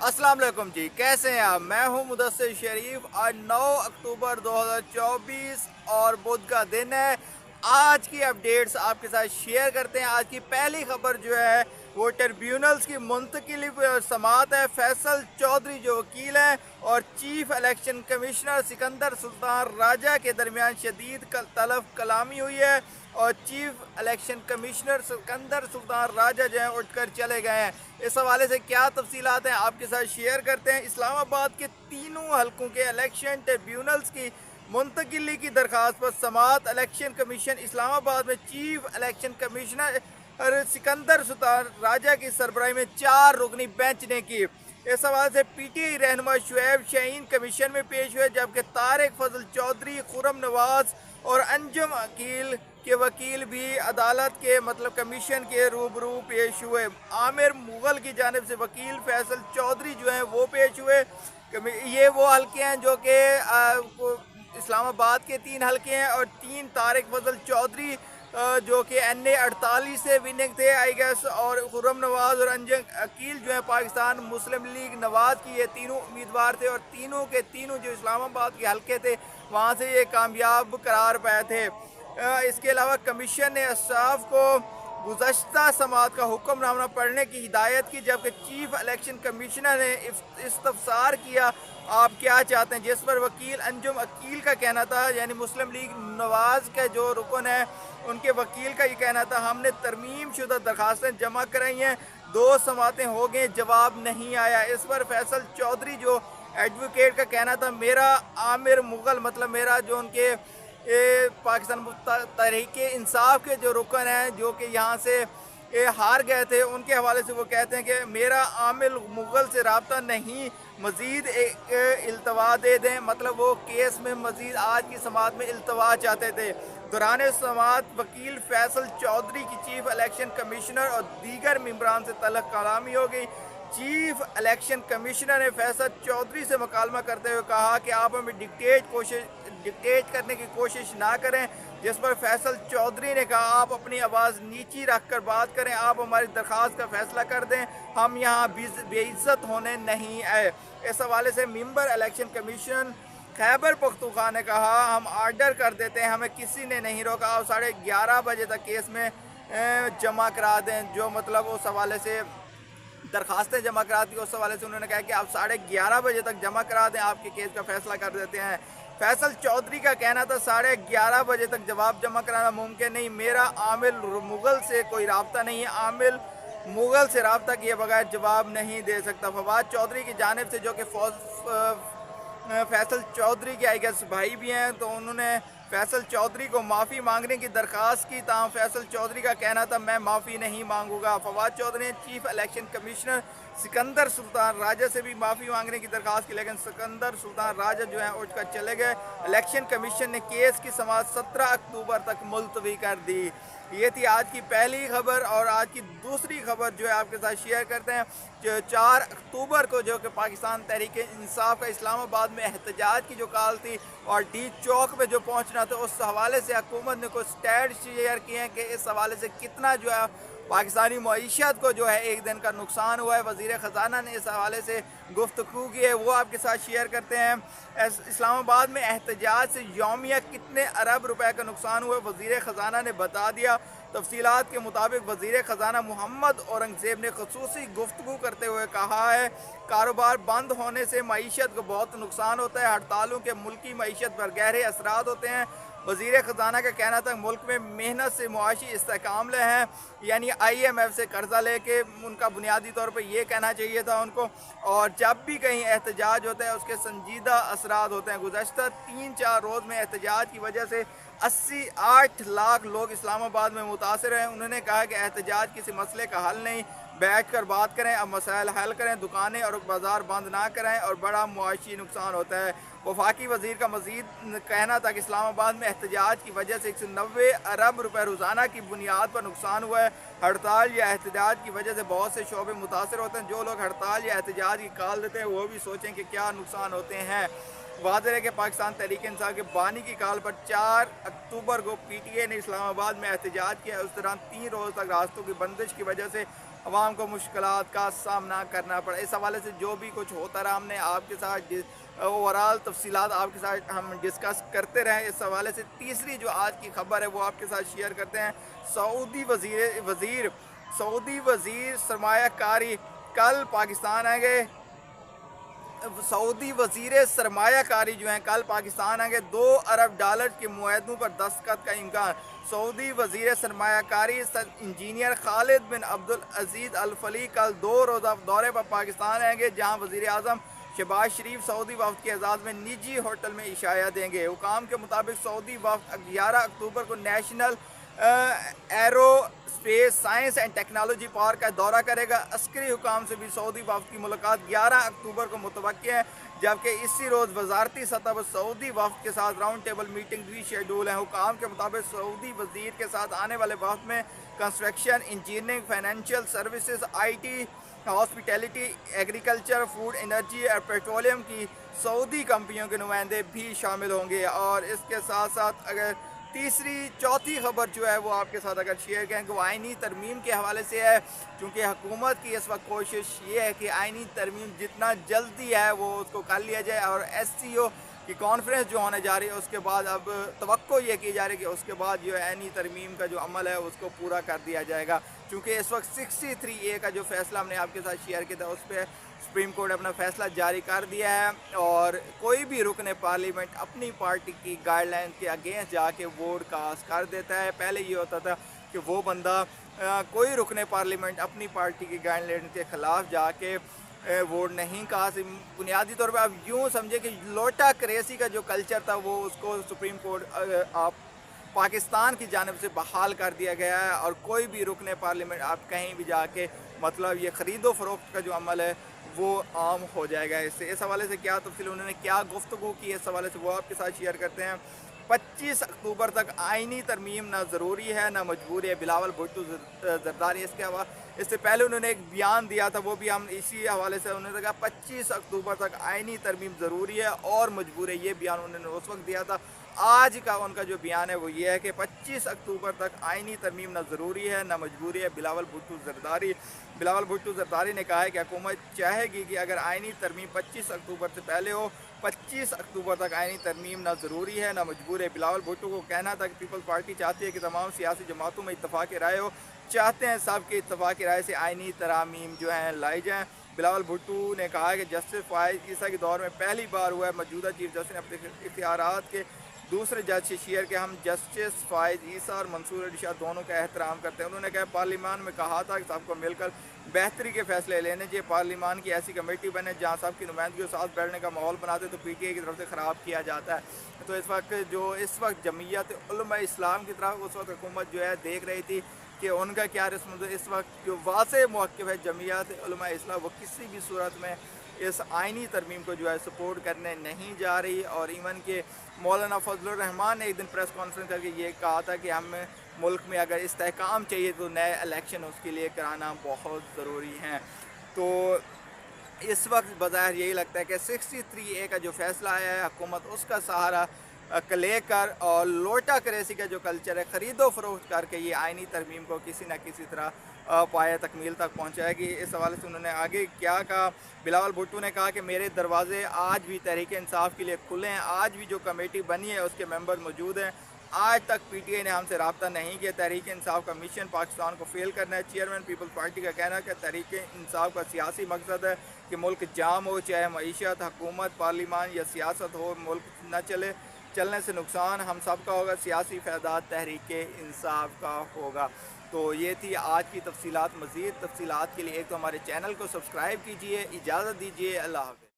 अस्सलाम वालेकुम जी, कैसे हैं आप? मैं हूं मुदस्सिर शरीफ। आज 9 अक्टूबर 2024 और बुध का दिन है। आज की अपडेट्स आपके साथ शेयर करते हैं। आज की पहली खबर जो है वो ट्रिब्यूनल्स की मुंतकिली पर समात है। फैसल चौधरी जो वकील हैं और chief election commissioner Sikandar Sultan Raja के दरमियान शदीद तलफ कलामी हुई है और chief election commissioner Sikandar Sultan Raja जो हैं उठकर चले गए हैं। इस हवाले से क्या तफसीलात हैं आपके साथ शेयर करते हैं। इस्लामाबाद के तीनों हलकों के इलेक्शन ट्रिब्यूनल्स की मुंतकिली की दरख्वास्त पर समात इलेक्शन कमीशन इस्लामाबाद में chief election commissioner Sikandar Sultan Raja की सरबराही में 4 रुकनी बेंच ने की। इस हवाले से पीटीआई रहनुमा शुएब शाहीन कमीशन में पेश हुए, जबकि तारिक फजल चौधरी, खुरम नवाज और अंजुम अकील के वकील भी अदालत के कमीशन के रूबरू पेश हुए। आमिर मुगल की जानिब से वकील फैसल चौधरी जो हैं वो पेश हुए। ये वो हल्के हैं जो कि इस्लामाबाद के 3 हल्के हैं और 3 तारिक फजल चौधरी जो कि NA 48 से विनिंग थे आई गेस, और खुरम नवाज और अंजम अकील जो है पाकिस्तान मुस्लिम लीग नवाज की, ये तीनों उम्मीदवार थे और तीनों के तीनों जो इस्लामाबाद के हल्के थे वहाँ से ये कामयाब करार पाए थे। इसके अलावा कमीशन ने अशराफ को गुज़श्ता समात का हुक्मनामा पढ़ने की हिदायत की, जबकि चीफ इलेक्शन कमिश्नर ने इस्तफसार किया आप क्या चाहते हैं, जिस पर वकील अंजुम अकील का कहना था, यानी मुस्लिम लीग नवाज के जो रुकन है उनके वकील का ये कहना था, हमने तरमीम शुदा दरखास्तें जमा कराई हैं, 2 समातें हो गई, जवाब नहीं आया। इस पर फैसल चौधरी जो एडवोकेट का कहना था, मेरा आमिर मुगल मेरा जो उनके पाकिस्तान तहरीक इंसाफ के जो रुकन हैं जो कि यहाँ से हार गए थे, उनके हवाले से वो कहते हैं कि मेरा आमिर मुगल से रब्ता नहीं, मज़ीद इल्तवा दे दें। वो केस में मज़ीद आज की समात में इल्तवा चाहते थे। दौरान समात वकील फैसल चौधरी की चीफ इलेक्शन कमिश्नर और दीगर मेंबरान से तलब कलामी हो गई। चीफ इलेक्शन कमिश्नर ने फैसल चौधरी से मुकालमा करते हुए कहा कि आप हमें डिक्टेट करने की कोशिश ना करें, जिस पर फैसल चौधरी ने कहा आप अपनी आवाज़ नीची रख कर बात करें, आप हमारी दरख्वास्त का फैसला कर दें, हम यहाँ बेइज्जत होने नहीं आए। इस हवाले से member election commission Khyber Pakhtunkhwa ने कहा हम आर्डर कर देते हैं, हमें किसी ने नहीं रोका, आप 11:30 बजे तक केस में जमा करा दें। जो उस हवाले से दरखास्तें जमा करा दी, उस हवाले से उन्होंने कहा कि आप 11:30 बजे तक जमा करा दें, आपके केस का फैसला कर देते हैं। फैसल चौधरी का कहना था 11:30 बजे तक जवाब जमा कराना मुमकिन नहीं, मेरा आमिर मुगल से कोई रब्ता नहीं है, आमिर मुगल से रब्ता किए बगैर जवाब नहीं दे सकता। फवाद चौधरी की जानिब से जो कि फैसल चौधरी के आई गेस भाई भी हैं, तो उन्होंने फैसल चौधरी को माफ़ी मांगने की दरख्वास्त की, ताहम फैसल चौधरी का कहना था मैं माफ़ी नहीं मांगूंगा। फवाद चौधरी ने chief election commissioner Sikandar Sultan Raja से भी माफ़ी मांगने की दरख्वास्त की, लेकिन सिकंदर सुल्तान राजा जो है उठकर चले गए। इलेक्शन कमीशन ने केस की समाअत 17 अक्टूबर तक मुलतवी कर दी। ये थी आज की पहली खबर और आज की दूसरी खबर जो है आपके साथ शेयर करते हैं। जो 4 अक्टूबर को जो कि पाकिस्तान तहरीक इंसाफ का इस्लामाबाद में एहतजाज की जो कॉल थी और डी चौक पे जो पहुंचना था, उस हवाले से हुकूमत ने कुछ स्टैट शेयर किए हैं कि इस हवाले से कितना जो है पाकिस्तानी मईशत को जो है एक दिन का नुकसान हुआ है। वज़ीर ख़जाना ने इस हवाले से गुफ्तगू की है, वो आपके साथ शेयर करते हैं। इस्लामाबाद में एहतजाज से यौमिया कितने अरब रुपए का नुकसान हुआ, वज़ीर ख़जाना ने बता दिया। तफसीलात के मुताबिक वज़ीर ख़जाना मोहम्मद औरंगज़ेब ने खसूसी गुफ्तगू करते हुए कहा है कारोबार बंद होने से मईशत को बहुत नुकसान होता है, हड़तालों के मुल्की मईशत पर गहरे असरात होते हैं। वज़ीर ख़जाना का कहना था मुल्क में मेहनत से मुआशी इस्तेहकाम ले हैं, यानी IMF से कर्जा लेके उनका बुनियादी तौर पर यह कहना चाहिए था उनको। और जब भी कहीं एहतजाज होता है उसके संजीदा असरात होते हैं। गुज़श्ता 3-4 रोज़ में एहतजाज की वजह से 88 लाख लोग इस्लामाबाद में मुतासर हैं। उन्होंने कहा कि एहतजाज किसी मसले का हल नहीं, बैठ कर बात करें, अब मसाइल हल करें, दुकानें और बाज़ार बंद ना करें और बड़ा मुआशी नुकसान होता है। वफाकी वज़ीर का मज़ीद कहना था कि इस्लामाबाद में एहतजाज की वजह से 190 अरब रुपए रोज़ाना की बुनियाद पर नुकसान हुआ है। हड़ताल या एहतजाज की वजह से बहुत से शोबे मुतासर होते हैं। जो लोग हड़ताल या एहतजाज की कॉल देते हैं वो भी सोचें कि क्या नुकसान होते हैं। वाज़ेह है कि पाकिस्तान तहरीक इंसाफ के बानी की कॉल पर 4 अक्टूबर को PTI ने इस्लामाबाद में एहतजाज किया। उस दौरान 3 रोज़ तक रास्तों की बंदिश की वजह से आवाम को मुश्किलात का सामना करना पड़ा। इस हवाले से जो भी कुछ होता रहा हमने आपके साथ ओवरऑल तफसीलात आपके साथ हम डिस्कस करते रहे। इस हवाले से तीसरी जो आज की खबर है वो आपके साथ शेयर करते हैं। सऊदी वज़ीर सरमायाकारी कल पाकिस्तान आएंगे। सऊदी वज़ीर सरमायाकारी जो हैं कल पाकिस्तान आएंगे। $2 अरब के मुआहदों पर दस्तखत का इम्कान। सऊदी वज़ीर सरमायाकारी इंजीनियर खालिद बिन अब्दुल अजीज़ अल फली कल 2 रोज़ा दौरे पर पाकिस्तान आएंगे, जहां वज़ीर आज़म शहबाज शरीफ सऊदी वफ़द के एजाज़ में निजी होटल में इशाया देंगे। हुकाम के मुताबिक सऊदी वफ़द 11 अक्टूबर को national arrow space science and technology park का दौरा करेगा। अस्करी हुकाम से भी सऊदी वफ़द की मुलाकात 11 अक्टूबर को मुतवक्किल है, जबकि इसी रोज़ वजारती सतह पर सऊदी वफ़द के साथ राउंड टेबल मीटिंग भी शेड्यूल है। हुकाम के मुताबिक सऊदी वज़ीर के साथ आने वाले वफ़द में construction, engineering, financial services, IT, hospitality, agriculture, food, energy और पेट्रोलियम की सऊदी कंपनियों के नुमाइंदे भी शामिल होंगे। और इसके साथ साथ अगर चौथी खबर जो है वो आपके साथ अगर शेयर करें कि वो आइनी तरमीम के हवाले से है, क्योंकि हुकूमत की इस वक्त कोशिश ये है कि आइनी तरमीम जितना जल्दी है वो उसको कर लिया जाए। और SCO की कॉन्फ्रेंस जो होने जा रही है उसके बाद अब तवक्को ये की जा रही है कि उसके बाद जो आइनी तरमीम का जो अमल है उसको पूरा कर दिया जाएगा। क्योंकि इस वक्त 63A का जो फैसला हमने आपके साथ शेयर किया था उस पर सुप्रीम कोर्ट अपना फैसला जारी कर दिया है, और कोई भी रुकन पार्लियामेंट अपनी पार्टी की गाइडलाइन के अगेंस्ट जाके वोट कास्ट कर देता है। पहले ये होता था कि वो बंदा कोई रुकन पार्लियामेंट अपनी पार्टी की गाइडलाइन के ख़िलाफ़ जाके वोट नहीं कहा। बुनियादी तौर पर आप यूँ समझे कि लोटा क्रेसी का जो कल्चर था वो उसको सुप्रीम कोर्ट आप पाकिस्तान की जानिब से बहाल कर दिया गया है, और कोई भी रुकन पार्लियामेंट आप कहीं भी जाके मतलब ये ख़रीदो फरोख्त का जो अमल है वो आम हो जाएगा। इससे इस हवाले से क्या तफसील उन्होंने क्या गुफ्तगू की इस हवाले से वो आपके साथ शेयर करते हैं। 25 अक्टूबर तक आइनी तरमीम ना ज़रूरी है ना मजबूरी है, बिलावल भुट्टो ज़रदारी। इससे पहले उन्होंने एक बयान दिया था, वो भी हम इसी हवाले से उन्होंने कहा 25 अक्टूबर तक आइनी तरमीम ज़रूरी है और मजबूर है। ये बयान उन्होंने उस वक्त दिया था। आज का उनका जो बयान है वो ये है कि 25 अक्टूबर तक आइनी तरमीम ना ज़रूरी है ना मजबूरी है, बिलावल भुट्टो ज़रदारी ने कहा है कि हुकूमत चाहेगी कि अगर आइनी तरमीम 25 अक्टूबर से पहले हो, 25 अक्टूबर तक आइनी तरमीम ना ज़रूरी है ना मजबूर है। बिलावल भुट्टो को कहना था कि पीपल्स पार्टी चाहती है कि तमाम सियासी जमातों में इत्तफाक़ राय हो, चाहते हैं सब के इत्तफाक़ राय से आइनी तरमीम जो हैं लाई जाएँ। बिलावल भुट्टो ने कहा कि जस्टिस फ़ाइज़ ईसा के दौर में पहली बार हुआ है मौजूदा चीफ जस्टिस ने अपने इख्तियारात के दूसरे जज से शेयर के हम जस्टिस फ़ाइज़ ईसा और मंसूर अली शाह दोनों का एहतराम करते हैं। उन्होंने कहा पार्लियामान में कहा था कि सबको मिलकर बेहतरी के फैसले लेने चाहिए, पार्लियामान की ऐसी कमेटी बने जहाँ सबकी नुमाइंदगी के साथ बैठने का माहौल बनाते, तो PTI की तरफ से ख़राब किया जाता है। तो इस वक्त जमीयत उलमा इस्लाम की तरफ उस वक्त हुकूमत जो है देख रही थी कि उनका क्या रस्म। इस वक्त जो वाज़ेह मौक़िफ़ है जमीयत उलमा इस्लाम, वो किसी भी सूरत में इस आइनी तरमीम को जो है सपोर्ट करने नहीं जा रही। और इवन के मौलाना फजलुर रहमान ने एक दिन प्रेस कॉन्फ्रेंस करके ये कहा था कि हम मुल्क में अगर इस्तेहकाम चाहिए तो नए इलेक्शन उसके लिए कराना बहुत ज़रूरी है। तो इस वक्त बज़ाहिर यही लगता है कि 63A का जो फ़ैसला आया है हुकूमत उसका सहारा लेकर और लोटा करेसी का जो कल्चर है ख़रीदो फरोख्त करके ये आइनी तरमीम को किसी न किसी तरह पाया तकमील तक पहुँचाएगी। इस हवाले से उन्होंने आगे क्या कहा। बिलावल भुट्टो ने कहा कि मेरे दरवाज़े आज भी तहरीक इंसाफ के लिए खुले हैं, आज भी जो कमेटी बनी है उसके मेंबर मौजूद हैं। आज तक PTI ने हमसे रब्ता नहीं किया। तहरीक इंसाफ का मिशन पाकिस्तान को फेल करना है। चेयरमैन पीपल्स पार्टी का कहना है कि तहरीक इंसाफ का सियासी मकसद है कि मुल्क जाम हो, चाहे मईशत, हुकूमत, पार्लियामान या सियासत हो, मुल्क न चलने से नुकसान हम सब का होगा, सियासी फ़ायदा तहरीक इंसाफ का होगा। तो ये थी आज की तफसीलात। मज़ीद तफसीलात के लिए एक तो हमारे चैनल को सब्सक्राइब कीजिए। इजाज़त दीजिए, अल्लाह हाफ़िज़।